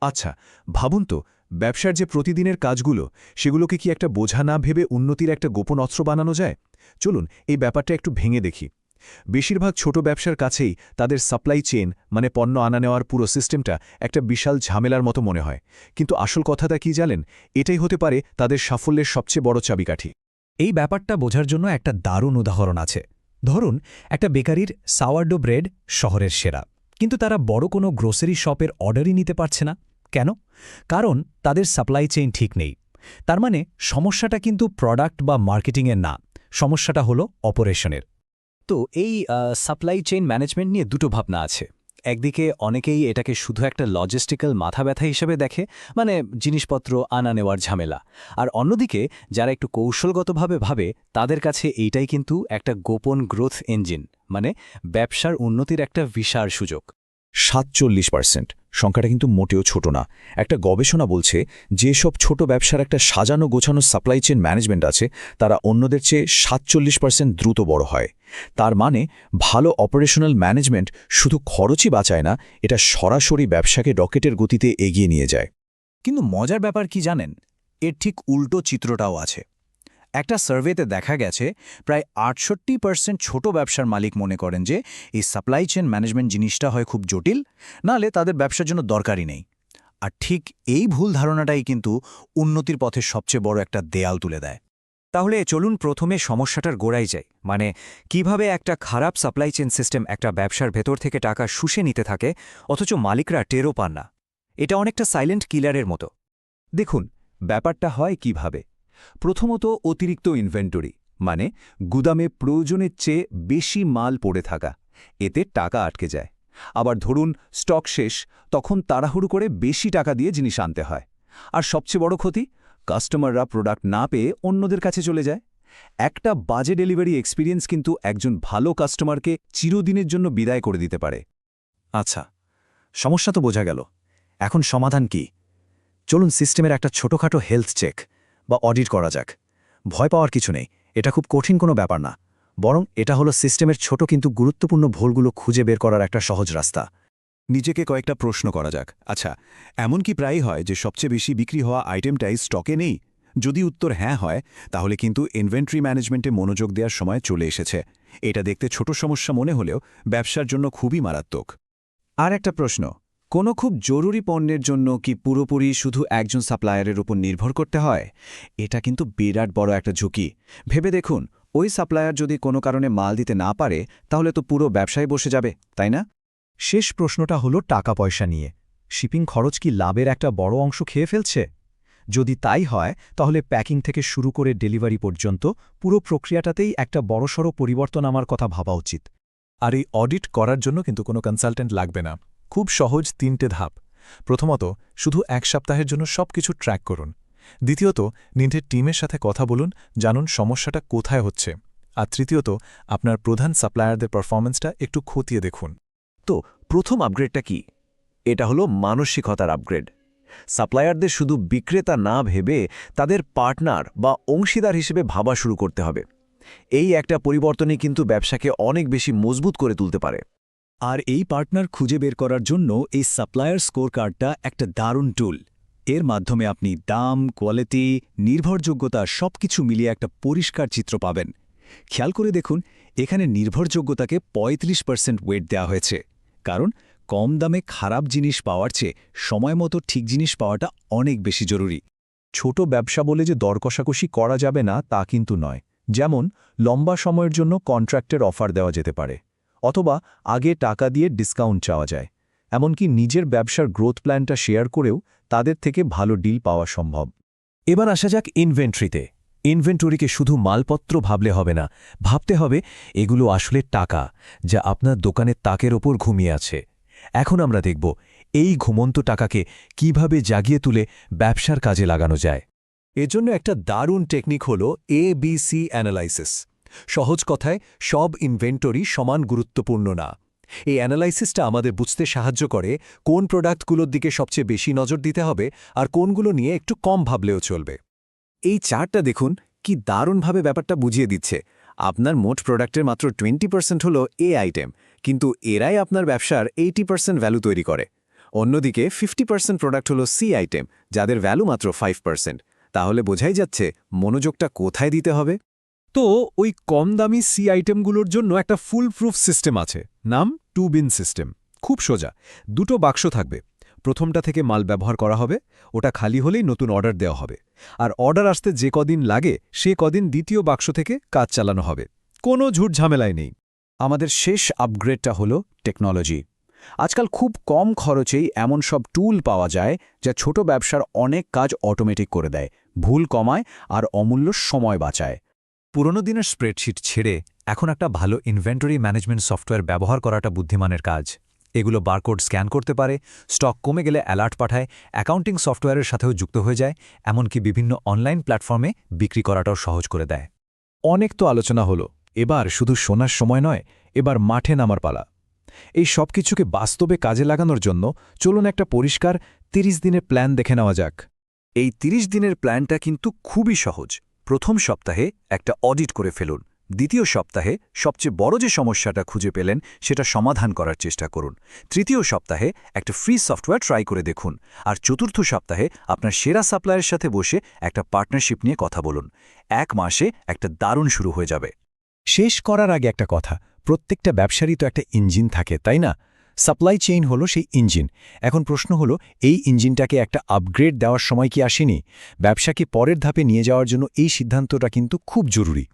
আচ্ছা, ভাবুন তো, ব্যবসার যে প্রতিদিনের কাজগুলো, সেগুলোকে কি একটা বোঝা না ভেবে উন্নতির একটা গোপন অস্ত্র বানানো যায়? চলুন এই ব্যাপারটা একটু ভেঙে দেখি। বেশিরভাগ ছোট ব্যবসার কাছেই তাদের সাপ্লাই চেইন মানে পণ্য আনা নেওয়ার পুরো সিস্টেমটা একটা বিশাল ঝামেলার মতো মনে হয়। কিন্তু আসল কথাটা কি জানেন? এটাই হতে পারে তাদের সাফল্যের সবচেয়ে বড় চাবিকাঠি। এই ব্যাপারটা বোঝার জন্য একটা দারুণ উদাহরণ আছে। ধরুন, একটা বেকারির সাওয়ারডো ব্রেড শহরের সেরা, কিন্তু তারা বড় কোনো গ্রোসারি শপের অর্ডারই নিতে পারছে না। কেন? কারণ তাদের সাপ্লাই চেইন ঠিক নেই। তার মানে সমস্যাটা কিন্তু প্রোডাক্ট বা মার্কেটিংয়ের না, সমস্যাটা হলো অপারেশনের। তো এই সাপ্লাই চেইন ম্যানেজমেন্ট নিয়ে দুটো ভাবনা আছে। একদিকে অনেকেই এটাকে শুধু একটা লজিস্টিক্যাল মাথা ব্যথা হিসেবে দেখে, মানে জিনিসপত্র আনা নেওয়ার ঝামেলা। আর অন্যদিকে যারা একটু কৌশলগতভাবে ভাবে, তাদের কাছে এইটাই কিন্তু একটা গোপন গ্রোথ ইঞ্জিন, মানে ব্যবসার উন্নতির একটা বিশাল সুযোগ। 47% সংখ্যাটা কিন্তু মোটেও ছোট না। একটা গবেষণা বলছে যেসব ছোট ব্যবসার একটা সাজানো গোছানো সাপ্লাই চেইন ম্যানেজমেন্ট আছে, তারা অন্যদের চেয়ে 47% দ্রুত বড় হয়। তার মানে ভালো অপারেশনাল ম্যানেজমেন্ট শুধু খরচই বাঁচায় না, এটা সরাসরি ব্যবসাকে রকেটের গতিতে এগিয়ে নিয়ে যায়। কিন্তু মজার ব্যাপার কি জানেন? এর ঠিক উল্টো চিত্রটাও আছে। একটা সার্ভেতে দেখা গেছে প্রায় 68% ছোট ব্যবসার মালিক মনে করেন যে এই সাপ্লাই চেইন ম্যানেজমেন্ট জিনিসটা হয় খুব জটিল, নাহলে তাদের ব্যবসার জন্য দরকারই নেই। আর ঠিক এই ভুল ধারণাটাই কিন্তু উন্নতির পথে সবচেয়ে বড় একটা দেয়াল তুলে দেয়। তাহলে চলুন প্রথমে সমস্যাটার গোড়ায় যাই, মানে কিভাবে একটা খারাপ সাপ্লাই চেইন সিস্টেম একটা ব্যবসার ভেতর থেকে টাকা শুষে নিতে থাকে, অথচ মালিকরা টেরও পান না। এটা অনেকটা সাইলেন্ট কিলারের মতো। দেখুন, ব্যাপারটা হয় কিভাবে। প্রথমত অতিরিক্ত ইনভেন্টরি, মানে গুদামে প্রয়োজনের চেয়ে বেশি মাল পড়ে থাকা। এতে টাকা আটকে যায়। আবার ধরুন স্টক শেষ, তখন তাড়াহুড়ো করে বেশি টাকা দিয়ে জিনিস আনতে হয়। আর সবচেয়ে বড় ক্ষতি, কাস্টমাররা প্রোডাক্ট না পেয়ে অন্যদের কাছে চলে যায়। একটা বাজে ডেলিভারি এক্সপিরিয়েন্স কিন্তু একজন ভালো কাস্টমারকে চিরদিনের জন্য বিদায় করে দিতে পারে। আচ্ছা, সমস্যা তো বোঝা গেল। এখন সমাধান কি? চলুন সিস্টেমের একটা ছোটখাটো হেলথ চেক বা অডিট করা যাক। ভয় পাওয়ার কিছু নেই, এটা খুব কঠিন কোনো ব্যাপার না। বরং এটা হলো সিস্টেমের ছোট কিন্তু গুরুত্বপূর্ণ ভুলগুলো খুঁজে বের করার একটা সহজ রাস্তা। নিজেকে কয়েকটা প্রশ্ন করা যাক। আচ্ছা, এমন কি প্রায়ই হয় যে সবচেয়ে বেশি বিক্রি হওয়া আইটেমটাই স্টকে নেই? যদি উত্তর হ্যাঁ হয়, তাহলে কিন্তু ইনভেন্টরি ম্যানেজমেন্টে মনোযোগ দেওয়ার সময় চলে এসেছে। এটা দেখতে ছোট সমস্যা মনে হলেও ব্যবসার জন্য খুবই মারাত্মক। আর একটা প্রশ্ন, কোনো খুব জরুরি পণ্যের জন্য কি পুরোপুরি শুধু একজন সাপ্লায়ারের উপর নির্ভর করতে হয়? এটা কিন্তু বিরাট বড় একটা ঝুঁকি। ভেবে দেখুন, ওই সাপ্লায়ার যদি কোনো কারণে মাল দিতে না পারে, তাহলে তো পুরো ব্যবসায় বসে যাবে, তাই না? শেষ প্রশ্নটা হলো টাকা পয়সা নিয়ে। শিপিং খরচ কি লাভের একটা বড় অংশ খেয়ে ফেলছে? যদি তাই হয়, তাহলে প্যাকিং থেকে শুরু করে ডেলিভারি পর্যন্ত পুরো প্রক্রিয়াটাতেই একটা বড়সড় পরিবর্তন আমার কথা ভাবা উচিত। আর এই অডিট করার জন্য কিন্তু কোনো কনসালটেন্ট লাগবে না। খুব সহজ 3টে ধাপ। প্রথমত, শুধু 1 সপ্তাহের জন্য সবকিছু ট্র্যাক করুন। দ্বিতীয়ত, নিজের টিমের সাথে কথা বলুন, জানুন সমস্যাটা কোথায় হচ্ছে। আর তৃতীয়ত, আপনার প্রধান সাপ্লায়ারদের পারফরম্যান্সটা একটু খতিয়ে দেখুন। তো প্রথম আপগ্রেডটা কি? এটা হলো মানসিকতার আপগ্রেড। সাপ্লায়ারদের শুধু বিক্রেতা না ভেবে তাদের পার্টনার বা অংশীদার হিসেবে ভাবা শুরু করতে হবে। এই একটা পরিবর্তনই কিন্তু ব্যবসাকে অনেক বেশি মজবুত করে তুলতে পারে। আর এই পার্টনার খুঁজে বের করার জন্য এই সাপ্লায়ার স্কোর কার্ডটা একটা দারুণ টুল। এর মাধ্যমে আপনি দাম, কোয়ালিটি, নির্ভরযোগ্যতা সবকিছু মিলিয়ে একটা পরিষ্কার চিত্র পাবেন। খেয়াল করে দেখুন, এখানে নির্ভরযোগ্যতাকে 35% ওয়েট দেওয়া হয়েছে। কারণ কম দামে খারাপ জিনিস পাওয়ার চেয়ে সময়মতো ঠিক জিনিস পাওয়াটা অনেক বেশি জরুরি। ছোট ব্যবসা বলে যে দর কষাকষি করা যাবে না তা কিন্তু নয়। যেমন লম্বা সময়ের জন্য কন্ট্রাক্টের অফার দেওয়া যেতে পারে, অথবা আগে টাকা দিয়ে ডিসকাউন্ট চাওয়া যায়। এমনকি নিজের ব্যবসার গ্রোথ প্ল্যানটা শেয়ার করেও তাদের থেকে ভালো ডিল পাওয়া সম্ভব। এবার আসা যাক ইনভেন্টরিতে। ইনভেন্টরিকে শুধু মালপত্র ভাবলে হবে না, ভাবতে হবে এগুলো আসলে টাকা, যা আপনার দোকানের তাকের ওপর ঘুমিয়ে আছে। এখন আমরা দেখব এই ঘুমন্ত টাকাকে কিভাবে জাগিয়ে তুলে ব্যবসার কাজে লাগানো যায়। এজন্য একটা দারুণ টেকনিক হল ABC অ্যানালাইসিস। সহজ কথায়, সব ইনভেন্টরি সমান গুরুত্বপূর্ণ না। এই অ্যানালাইসিসটা আমাদের বুঝতে সাহায্য করে কোন প্রোডাক্টগুলোর দিকে সবচেয়ে বেশি নজর দিতে হবে আর কোনগুলো নিয়ে একটু কম ভাবলেও চলবে। এই চার্টটা দেখুন, কি দারুণভাবে ব্যাপারটা বুঝিয়ে দিচ্ছে। আপনার মোট প্রোডাক্টের মাত্র 20% হলো এ আইটেম, কিন্তু এরাই আপনার ব্যবসার 80% ভ্যালু তৈরি করে। অন্যদিকে 50% প্রোডাক্ট হলো সি আইটেম, যাদের ভ্যালু মাত্র 5%। তাহলে বোঝাই যাচ্ছে মনোযোগটা কোথায় দিতে হবে। তো ওই কম দামি সি আইটেমগুলোর জন্য একটা ফুল প্রুফ সিস্টেম আছে, নাম 2 বিন সিস্টেম। খুব সোজা, 2টো বাক্স থাকবে। প্রথমটা থেকে মাল ব্যবহার করা হবে, ওটা খালি হলেই নতুন অর্ডার দেওয়া হবে। আর অর্ডার আসতে যে কদিন লাগে সে কদিন দ্বিতীয় বাক্স থেকে কাজ চালানো হবে। কোনো ঝুট ঝামেলাই নেই। আমাদের শেষ আপগ্রেডটা হলো টেকনোলজি। আজকাল খুব কম খরচেই এমন সব টুল পাওয়া যায় যা ছোট ব্যবসার অনেক কাজ অটোমেটিক করে দেয়, ভুল কমায় আর অমূল্য সময় বাঁচায়। পুরনো দিনের স্প্রেডশিট ছেড়ে এখন একটা ভালো ইনভেন্টরি ম্যানেজমেন্ট সফটওয়্যার ব্যবহার করাটা বুদ্ধিমানের কাজ। এগুলো বারকোড স্ক্যান করতে পারে, স্টক কমে গেলে অ্যালার্ট পাঠায়, অ্যাকাউন্টিং সফটওয়্যারের সাথেও যুক্ত হয়ে যায়, এমনকি বিভিন্ন অনলাইন প্ল্যাটফর্মে বিক্রি করাটাও সহজ করে দেয়। অনেক তো আলোচনা হলো, এবার শুধু শোনার সময় নয়, এবার মাঠে নামার পালা। এই সব কিছুকে বাস্তবে কাজে লাগানোর জন্য চলুন একটা পরিষ্কার 30 দিনের প্ল্যান দেখে নেওয়া যাক। এই 30 দিনের প্ল্যানটা কিন্তু খুবই সহজ। প্রথম সপ্তাহে একটা অডিট করে ফেলুন। দ্বিতীয় সপ্তাহে সবচেয়ে বড় যে সমস্যাটা খুঁজে পেলেন সেটা সমাধান করার চেষ্টা করুন। তৃতীয় সপ্তাহে একটা ফ্রি সফটওয়্যার ট্রাই করে দেখুন। আর চতুর্থ সপ্তাহে আপনার সেরা সাপ্লায়ারের সাথে বসে একটা পার্টনারশিপ নিয়ে কথা বলুন। 1 মাসে একটা দারুণ শুরু হয়ে যাবে। শেষ করার আগে একটা কথা, প্রত্যেকটা ব্যবসারই তো একটা ইঞ্জিন থাকে, তাই না? সাপ্লাই চেইন হলো সেই ইঞ্জিন। এখন প্রশ্ন হলো, এই ইঞ্জিনটাকে একটা আপগ্রেড দেওয়ার সময় কি আসেনি? ব্যবসাকে পরের ধাপে নিয়ে যাওয়ার জন্য এই সিদ্ধান্তটা কিন্তু খুব জরুরি।